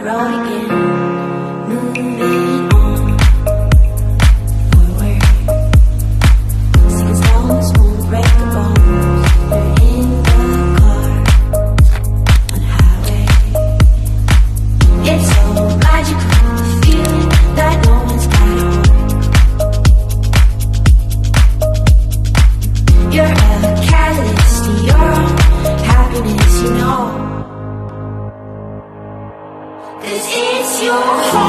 road again, moving on forward. Singing stones won't break the bones. We're in the car on the highway. It's so magical, the feeling that no one's got on. You're a catalyst to your own happiness, you know. 'Cause it's your heart.